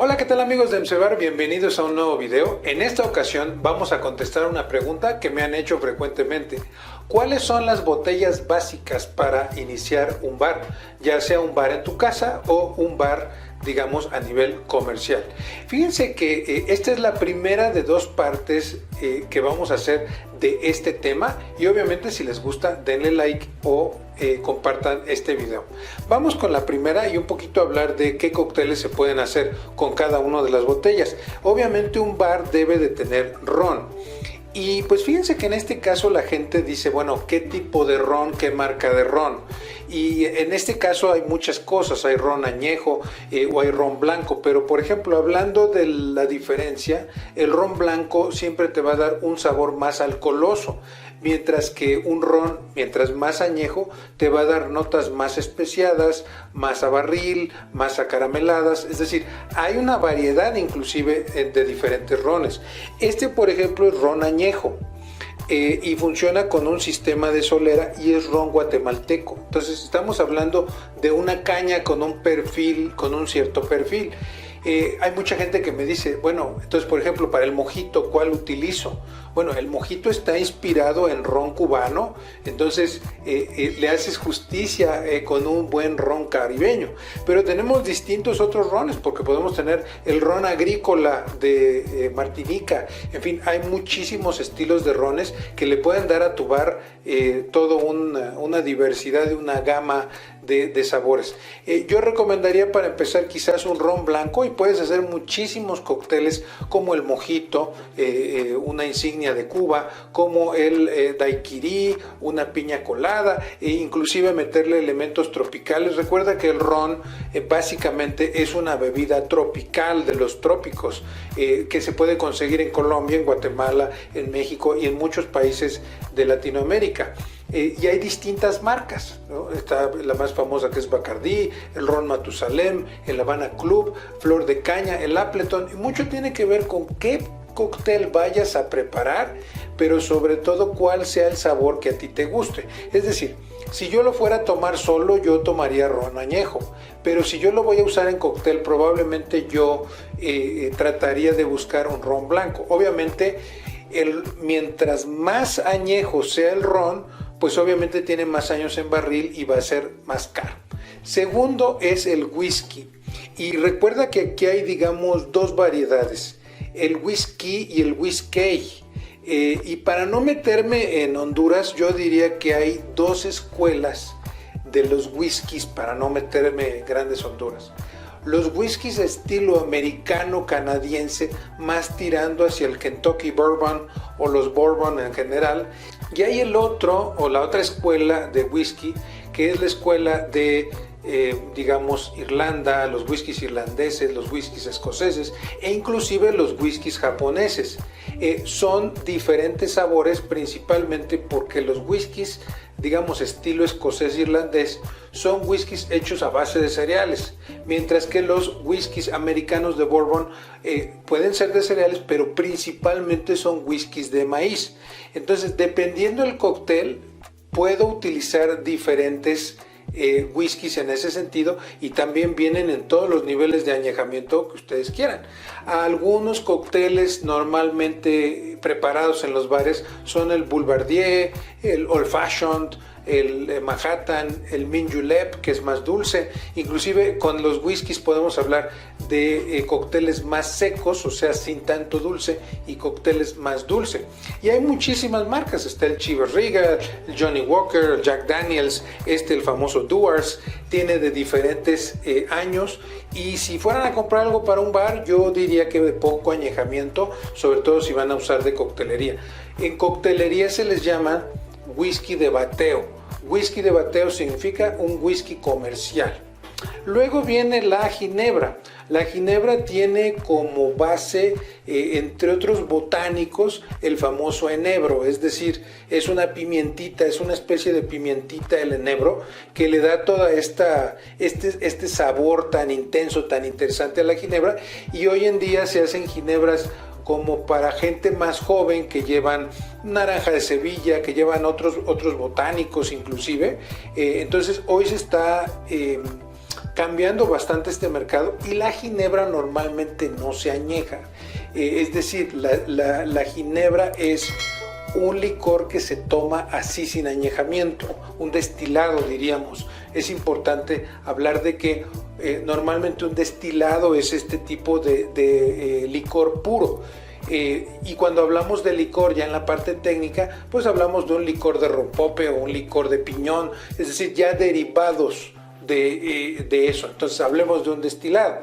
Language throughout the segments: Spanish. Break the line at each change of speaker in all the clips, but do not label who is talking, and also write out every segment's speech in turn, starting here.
Hola, ¿qué tal amigos de MCBar? Bienvenidos a un nuevo video. En esta ocasión vamos a contestar una pregunta que me han hecho frecuentemente. ¿Cuáles son las botellas básicas para iniciar un bar? Ya sea un bar en tu casa o un bar, digamos, a nivel comercial. Fíjense que esta es la primera de dos partes que vamos a hacer de este tema y obviamente si les gusta denle like o compartan este video. Vamos con la primera y un poquito hablar de qué cócteles se pueden hacer con cada una de las botellas. Obviamente un bar debe de tener ron. Y pues fíjense que en este caso la gente dice, bueno, ¿qué tipo de ron, qué marca de ron? Y en este caso hay muchas cosas, hay ron añejo o hay ron blanco, pero por ejemplo, hablando de la diferencia, el ron blanco siempre te va a dar un sabor más alcoholoso, mientras que un ron, mientras más añejo, te va a dar notas más especiadas, más a barril, más acarameladas, es decir, hay una variedad inclusive de diferentes rones. Este, por ejemplo, es ron añejo. Y funciona con un sistema de solera y es ron guatemalteco. Entonces estamos hablando de una caña con un perfil, con un cierto perfil. Hay mucha gente que me dice, bueno, entonces por ejemplo para el mojito, ¿cuál utilizo? Bueno, el mojito está inspirado en ron cubano, entonces le haces justicia con un buen ron caribeño. Pero tenemos distintos otros rones, porque podemos tener el ron agrícola de Martinica. En fin, hay muchísimos estilos de rones que le pueden dar a tu bar toda una diversidad de una gama de sabores. Yo recomendaría para empezar quizás un ron blanco y puedes hacer muchísimos cócteles como el mojito, una insignia de Cuba, como el daiquiri, una piña colada e inclusive meterle elementos tropicales. Recuerda que el ron básicamente es una bebida tropical de los trópicos que se puede conseguir en Colombia, en Guatemala, en México y en muchos países de Latinoamérica. Y hay distintas marcas, ¿no? Está la más famosa que es Bacardí, el ron Matusalem, el Habana Club, Flor de Caña, el Appleton, y mucho tiene que ver con qué cóctel vayas a preparar, pero sobre todo cuál sea el sabor que a ti te guste. Es decir, si yo lo fuera a tomar solo, yo tomaría ron añejo, pero si yo lo voy a usar en cóctel, probablemente yo trataría de buscar un ron blanco. Obviamente, mientras más añejo sea el ron, pues obviamente tiene más años en barril y va a ser más caro. Segundo es el whisky. Y recuerda que aquí hay, digamos, dos variedades, el whisky y el whisky. Y para no meterme en Honduras, yo diría que hay dos escuelas de los whiskies para no meterme en grandes Honduras. Los whiskies estilo americano canadiense, más tirando hacia el Kentucky Bourbon o los Bourbon en general. Y hay el otro o la otra escuela de whisky, que es la escuela de digamos Irlanda, los whiskies irlandeses, los whiskies escoceses e inclusive los whiskies japoneses. Son diferentes sabores principalmente porque los whiskies, digamos estilo escocés e irlandés, son whiskies hechos a base de cereales, mientras que los whiskies americanos de Bourbon pueden ser de cereales, pero principalmente son whiskies de maíz. Entonces, dependiendo del cóctel, puedo utilizar diferentes whiskies en ese sentido, y también vienen en todos los niveles de añejamiento que ustedes quieran. Algunos cócteles normalmente preparados en los bares son el Boulevardier, el Old Fashioned, el Manhattan, el Mint Julep, que es más dulce. Inclusive con los whiskies podemos hablar de cócteles más secos, o sea, sin tanto dulce, y cócteles más dulce. Y hay muchísimas marcas, está el Chivas Regal, el Johnny Walker, el Jack Daniels, el famoso Dewar's, tiene de diferentes años. Y si fueran a comprar algo para un bar, yo diría que de poco añejamiento, sobre todo si van a usar de coctelería. En coctelería se les llama whisky de bateo. Whisky de bateo significa un whisky comercial. Luego viene la ginebra. La ginebra tiene como base, entre otros botánicos, el famoso enebro, es decir, es una pimientita, es una especie de pimientita el enebro que le da toda este sabor tan intenso, tan interesante a la ginebra, y hoy en día se hacen ginebras como para gente más joven que llevan naranja de Sevilla, que llevan otros botánicos inclusive. Entonces hoy se está cambiando bastante este mercado, y la ginebra normalmente no se añeja. Es decir, la ginebra es un licor que se toma así sin añejamiento, un destilado diríamos. Es importante hablar de que normalmente un destilado es este tipo de licor puro. Y cuando hablamos de licor ya en la parte técnica, pues hablamos de un licor de rompope o un licor de piñón, es decir, ya derivados de eso. Entonces hablemos de un destilado.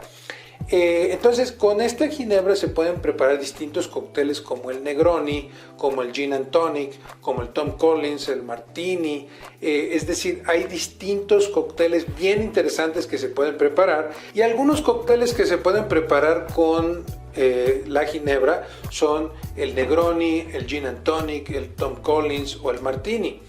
Entonces con esta ginebra se pueden preparar distintos cócteles como el Negroni, como el Gin and Tonic, como el Tom Collins, el Martini. Es decir, hay distintos cócteles bien interesantes que se pueden preparar, y algunos cócteles que se pueden preparar con la ginebra son el Negroni, el Gin and Tonic, el Tom Collins o el Martini.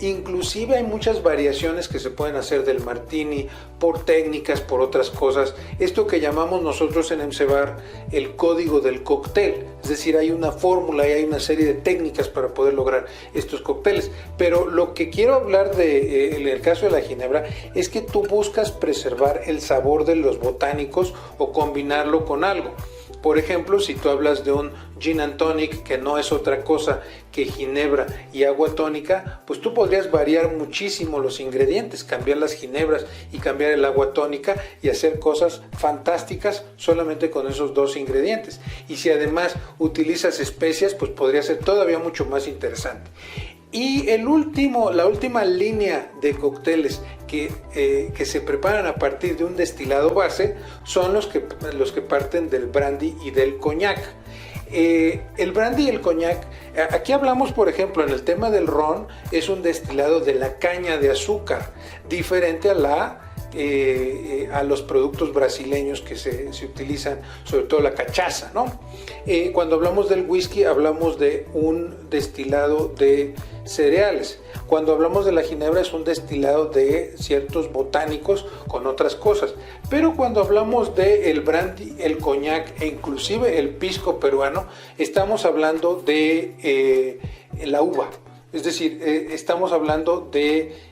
Inclusive hay muchas variaciones que se pueden hacer del Martini por técnicas, por otras cosas. Esto que llamamos nosotros en MC-Bar el código del cóctel, es decir, hay una fórmula y hay una serie de técnicas para poder lograr estos cócteles. Pero lo que quiero hablar en el caso de la ginebra es que tú buscas preservar el sabor de los botánicos o combinarlo con algo. Por ejemplo, si tú hablas de un Gin and Tonic, que no es otra cosa que ginebra y agua tónica, pues tú podrías variar muchísimo los ingredientes, cambiar las ginebras y cambiar el agua tónica y hacer cosas fantásticas solamente con esos dos ingredientes. Y si además utilizas especias, pues podría ser todavía mucho más interesante. Y la última línea de cócteles que se preparan a partir de un destilado base son los que parten del brandy y del coñac. El brandy y el coñac, aquí hablamos, por ejemplo, en el tema del ron, es un destilado de la caña de azúcar, diferente a los productos brasileños que se utilizan, sobre todo la cachaza, ¿no? Cuando hablamos del whisky, hablamos de un destilado de cereales. Cuando hablamos de la ginebra, es un destilado de ciertos botánicos con otras cosas. Pero cuando hablamos del brandy, el coñac e inclusive el pisco peruano, estamos hablando de la uva. Es decir, estamos hablando de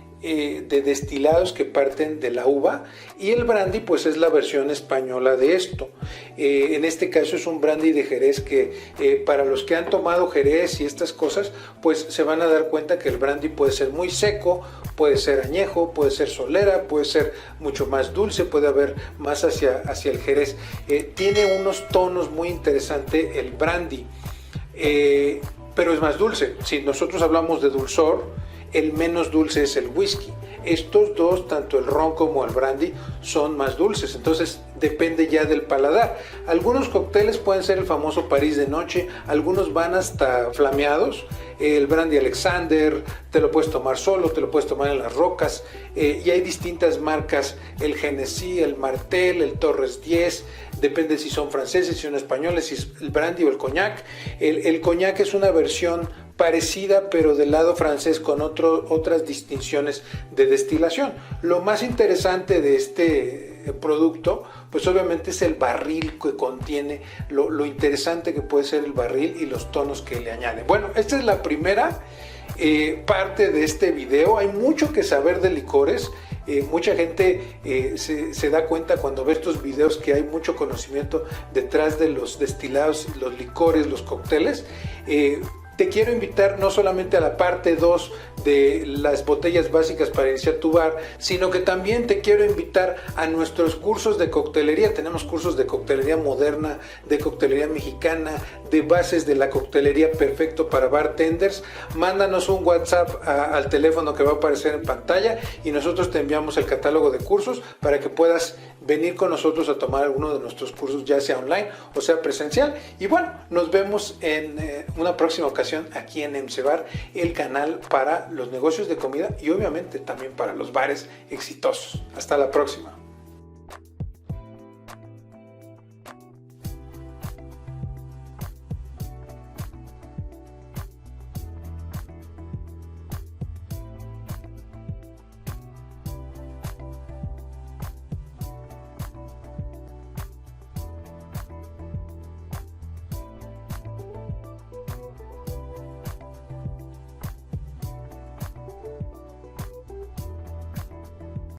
destilados que parten de la uva, y el brandy pues es la versión española de esto. En este caso es un brandy de Jerez que para los que han tomado Jerez y estas cosas, pues se van a dar cuenta que el brandy puede ser muy seco, puede ser añejo, puede ser solera, puede ser mucho más dulce, puede haber más hacia el Jerez. Tiene unos tonos muy interesantes el brandy, pero es más dulce. Si nosotros hablamos de dulzor, el menos dulce es el whisky. Estos dos, tanto el ron como el brandy, son más dulces, entonces depende ya del paladar. Algunos cócteles pueden ser el famoso París de noche, algunos van hasta flameados. El brandy Alexander te lo puedes tomar solo, te lo puedes tomar en las rocas, y hay distintas marcas, el Genesí, el Martel, el Torres 10, depende si son franceses, si son españoles, si es el brandy o el coñac. El coñac es una versión parecida, pero del lado francés, con otras distinciones de destilación. Lo más interesante de este producto, pues obviamente es el barril que contiene, lo interesante que puede ser el barril y los tonos que le añade. Bueno, esta es la primera parte de este video. Hay mucho que saber de licores. Mucha gente se da cuenta cuando ve estos videos que hay mucho conocimiento detrás de los destilados, los licores, los cócteles. Te quiero invitar no solamente a la parte 2 de las botellas básicas para iniciar tu bar, sino que también te quiero invitar a nuestros cursos de coctelería. Tenemos cursos de coctelería moderna, de coctelería mexicana, de bases de la coctelería perfecto para bartenders. Mándanos un WhatsApp al teléfono que va a aparecer en pantalla y nosotros te enviamos el catálogo de cursos para que puedas venir con nosotros a tomar alguno de nuestros cursos, ya sea online o sea presencial. Y bueno, nos vemos en una próxima ocasión aquí en MC-Bar, el canal para los negocios de comida y obviamente también para los bares exitosos. Hasta la próxima.